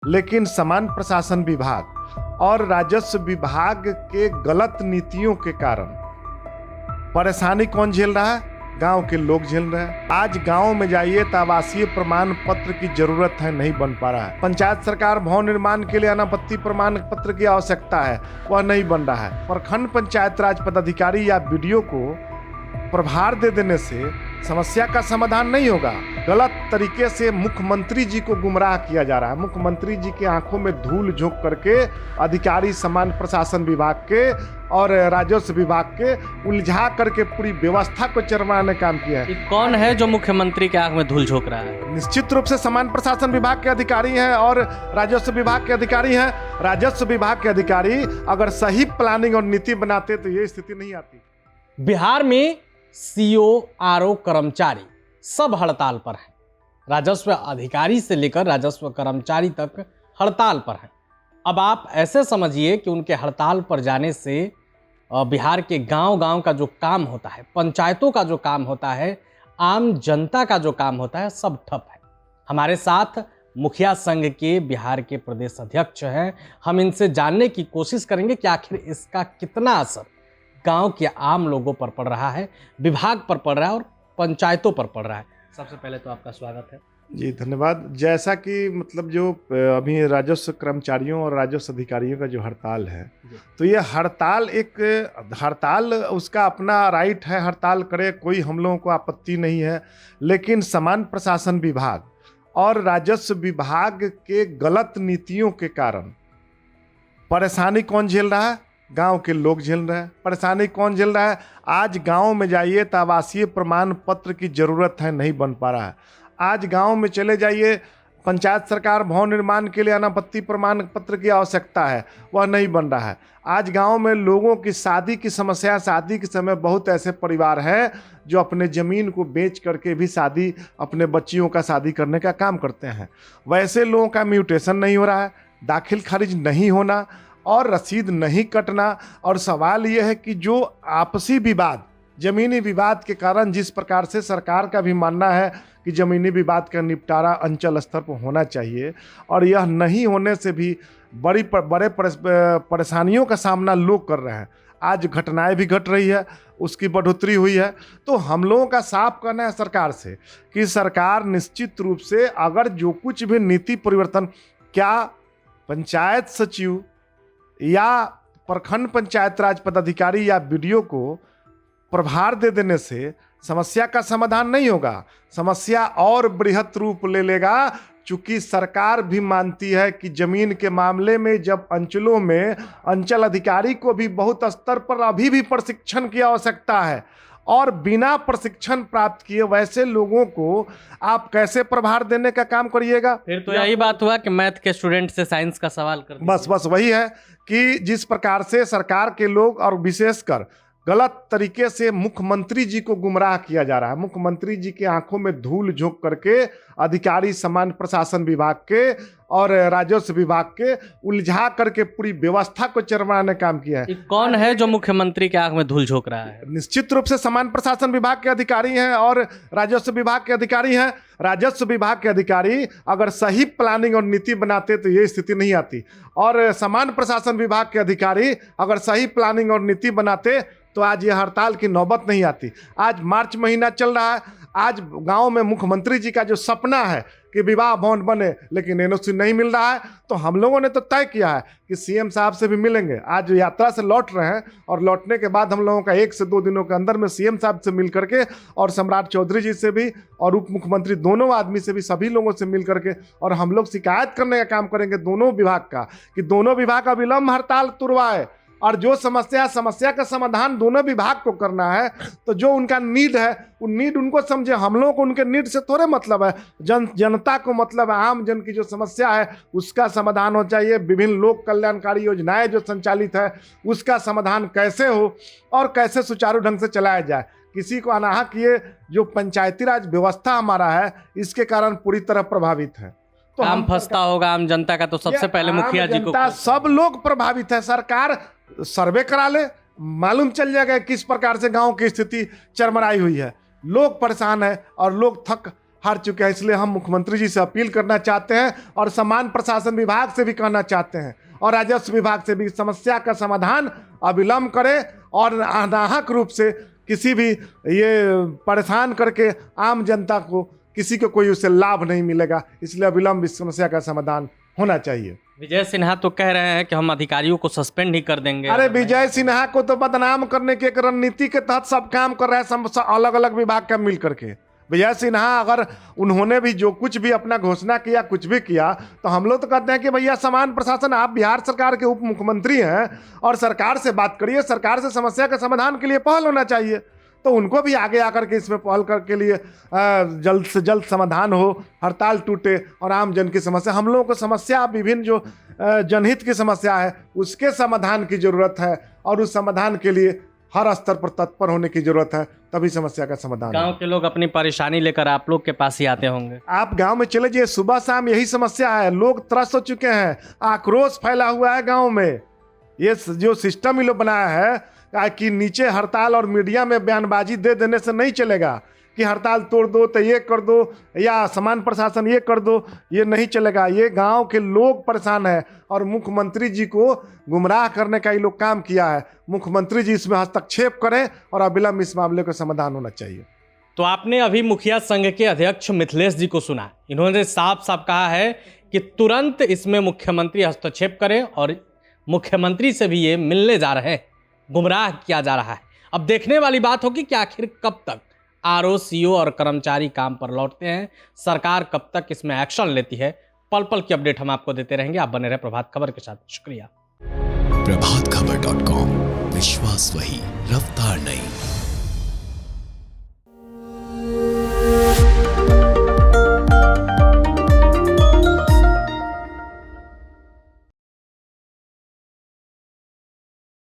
लेकिन समान प्रशासन विभाग और राजस्व विभाग के गलत नीतियों के कारण परेशानी कौन झेल रहा है? गांव के लोग झेल रहे हैं। आज गांव में जाइए तो आवासीय प्रमाण पत्र की जरूरत है, नहीं बन पा रहा है। पंचायत सरकार भवन निर्माण के लिए अनापत्ति प्रमाण पत्र की आवश्यकता है, वह नहीं बन रहा है। प्रखंड पंचायत राज पदाधिकारी या बीडीओ को प्रभार दे देने से समस्या का समाधान नहीं होगा। गलत तरीके से मुख्यमंत्री जी को गुमराह किया जा रहा है। मुख्यमंत्री जी के आंखों में धूल झोंक करके अधिकारी समान प्रशासन विभाग के और राजस्व विभाग के उलझा करके पूरी व्यवस्था को चरमराने काम किया है। कौन है जो मुख्यमंत्री के आंख में धूल झोंक रहा है? निश्चित रूप से समान प्रशासन विभाग के अधिकारी हैं और राजस्व विभाग के अधिकारी हैं। राजस्व विभाग के अधिकारी अगर सही प्लानिंग और नीति बनाते तो ये स्थिति नहीं आती। बिहार में सीओ, आरओ कर्मचारी सब हड़ताल पर हैं। राजस्व अधिकारी से लेकर राजस्व कर्मचारी तक हड़ताल पर हैं। अब आप ऐसे समझिए कि उनके हड़ताल पर जाने से बिहार के गांव-गांव का जो काम होता है, पंचायतों का जो काम होता है, आम जनता का जो काम होता है, सब ठप है। हमारे साथ मुखिया संघ के बिहार के प्रदेश अध्यक्ष हैं। हम इनसे जानने की कोशिश करेंगे कि आखिर इसका कितना असर गांव के आम लोगों पर पड़ रहा है, विभाग पर पड़ रहा है और पंचायतों पर पड़ रहा है। सबसे पहले तो आपका स्वागत है जी। धन्यवाद। जैसा कि जो अभी राजस्व कर्मचारियों और राजस्व अधिकारियों का जो हड़ताल है, तो ये हड़ताल उसका अपना राइट है, हड़ताल करे, कोई हम लोगों को आपत्ति नहीं है। लेकिन समान प्रशासन विभाग और राजस्व विभाग के गलत नीतियों के कारण परेशानी कौन झेल रहा है? गांव के लोग झेल रहे हैं। परेशानी कौन झेल रहा है? आज गांव में जाइए तो आवासीय प्रमाण पत्र की जरूरत है, नहीं बन पा रहा है। आज गांव में चले जाइए, पंचायत सरकार भवन निर्माण के लिए अनापत्ति प्रमाण पत्र की आवश्यकता है, वह नहीं बन रहा है। आज गांव में लोगों की शादी की समस्या, शादी के समय बहुत ऐसे परिवार हैं जो अपने ज़मीन को बेच करके भी शादी, अपने बच्चियों का शादी करने का काम करते हैं। वैसे लोगों का म्यूटेशन नहीं हो रहा है, दाखिल खारिज नहीं होना और रसीद नहीं कटना। और सवाल यह है कि जो आपसी विवाद, जमीनी विवाद के कारण, जिस प्रकार से सरकार का भी मानना है कि जमीनी विवाद का निपटारा अंचल स्तर पर होना चाहिए, और यह नहीं होने से भी बड़े परेशानियों का सामना लोग कर रहे हैं। आज घटनाएं भी घट रही है, उसकी बढ़ोतरी हुई है। तो हम लोगों का साफ कहना है सरकार से कि सरकार निश्चित रूप से अगर जो कुछ भी नीति परिवर्तन, क्या पंचायत सचिव या प्रखंड पंचायत राज पदाधिकारी या बीडीओ को प्रभार दे देने से समस्या का समाधान नहीं होगा। समस्या और बृहत रूप ले लेगा, चूंकि सरकार भी मानती है कि जमीन के मामले में जब अंचलों में अंचल अधिकारी को भी बहुत स्तर पर अभी भी प्रशिक्षण की आवश्यकता है, और बिना प्रशिक्षण प्राप्त किए वैसे लोगों को आप कैसे प्रभार देने का काम करिएगा? फिर तो यही बात हुआ कि मैथ के स्टूडेंट से साइंस का सवाल कर बस वही है कि जिस प्रकार से सरकार के लोग और विशेषकर गलत तरीके से मुख्यमंत्री जी को गुमराह किया जा रहा है। मुख्यमंत्री जी के आंखों में धूल झोंक करके अधिकारी समान प्रशासन विभाग के और राजस्व विभाग के उलझा करके पूरी व्यवस्था को चरमराने काम किया है। कौन है जो मुख्यमंत्री के आंख में धूल झोंक रहा है? निश्चित रूप से समान प्रशासन विभाग के अधिकारी हैं और राजस्व विभाग के अधिकारी हैं। राजस्व विभाग के अधिकारी अगर सही प्लानिंग और नीति बनाते तो ये स्थिति नहीं आती, और समान प्रशासन विभाग के अधिकारी अगर सही प्लानिंग और नीति बनाते तो आज ये हड़ताल की नौबत नहीं आती। आज मार्च महीना चल रहा है। आज गांव में मुख्यमंत्री जी का जो सपना है कि विवाह भवन बने, लेकिन एनओसी नहीं मिल रहा है। तो हम लोगों ने तो तय किया है कि सीएम साहब से भी मिलेंगे। आज यात्रा से लौट रहे हैं और लौटने के बाद हम लोगों का 1 से 2 दिनों के अंदर में सीएम साहब से मिल करके और सम्राट चौधरी जी से भी और उप मुख्यमंत्री दोनों आदमी से भी, सभी लोगों से मिल करके, और हम लोग शिकायत करने का काम करेंगे दोनों विभाग का कि दोनों विभाग अविलंब हड़ताल तुड़वाए, और जो समस्या का समाधान दोनों विभाग को करना है। तो जो उनका नीड है, वो नीड उनको समझे। हम लोगों को उनके नीड से थोड़े मतलब है, जनता को मतलब है। आम जन की जो समस्या है उसका समाधान हो चाहिए। विभिन्न लोक कल्याणकारी योजनाएं जो संचालित है उसका समाधान कैसे हो और कैसे सुचारू ढंग से चलाया जाए। किसी को अनाहक ये जो पंचायती राज व्यवस्था हमारा है, इसके कारण पूरी तरह प्रभावित है। तो आम फंसता होगा आम जनता का, तो सबसे पहले मुखिया जी को, सब लोग प्रभावित है। सरकार सर्वे करा ले, मालूम चल जाएगा किस प्रकार से गांव की स्थिति चरमराई हुई है। लोग परेशान है और लोग हार चुके हैं। इसलिए हम मुख्यमंत्री जी से अपील करना चाहते हैं और समान प्रशासन विभाग से भी कहना चाहते हैं और राजस्व विभाग से भी समस्या का समाधान अविलंब करें और अनाहक रूप से किसी भी ये परेशान करके आम जनता को किसी को कोई उससे लाभ नहीं मिलेगा। इसलिए अविलंब इस समस्या का समाधान होना चाहिए। विजय सिन्हा तो कह रहे हैं कि हम अधिकारियों को सस्पेंड ही कर देंगे। अरे विजय सिन्हा को तो बदनाम करने की एक रणनीति के तहत सब काम कर रहे हैं, अलग अलग विभाग का मिल करके। विजय सिन्हा अगर उन्होंने भी जो कुछ भी अपना घोषणा किया, कुछ भी किया, तो हम लोग तो कहते हैं कि भैया समान प्रशासन, आप बिहार सरकार के उप मुख्यमंत्री हैं और सरकार से बात करिए, सरकार से समस्या के समाधान के लिए पहल होना चाहिए। तो उनको भी आगे आकर के इसमें पहल करके लिए जल्द से जल्द समाधान हो, हड़ताल टूटे और आम जन की समस्या, हम लोगों को समस्या विभिन्न जो जनहित की समस्या है उसके समाधान की जरूरत है और उस समाधान के लिए हर स्तर पर तत्पर होने की जरूरत है, तभी समस्या का समाधान। गांव के लोग अपनी परेशानी लेकर आप लोग के पास ही आते होंगे। आप गांव में चले जाइए, सुबह शाम यही समस्या है, लोग त्रस्त हो चुके हैं, आक्रोश फैला हुआ है गांव में। ये जो सिस्टम ये लोग बनाया है कि नीचे हड़ताल और मीडिया में बयानबाजी दे देने से नहीं चलेगा कि हड़ताल तोड़ दो तो ये कर दो या समान प्रशासन ये कर दो, ये नहीं चलेगा। ये गांव के लोग परेशान है और मुख्यमंत्री जी को गुमराह करने का ये लोग काम किया है। मुख्यमंत्री जी इसमें हस्तक्षेप करें और अविलंब इस मामले का समाधान होना चाहिए। तो आपने अभी मुखिया संघ के अध्यक्ष मिथिलेश जी को सुना, इन्होंने साफ साफ कहा है कि तुरंत इसमें मुख्यमंत्री हस्तक्षेप करें और मुख्यमंत्री से भी ये मिलने जा रहे हैं, गुमराह किया जा रहा है। अब देखने वाली बात होगी कि आखिर कब तक आरओ, सीओ और कर्मचारी काम पर लौटते हैं, सरकार कब तक इसमें एक्शन लेती है। पल पल की अपडेट हम आपको देते रहेंगे। आप बने रहे प्रभात खबर के साथ। शुक्रिया। प्रभातखबर.com, विश्वास वही, रफ्तार नहीं।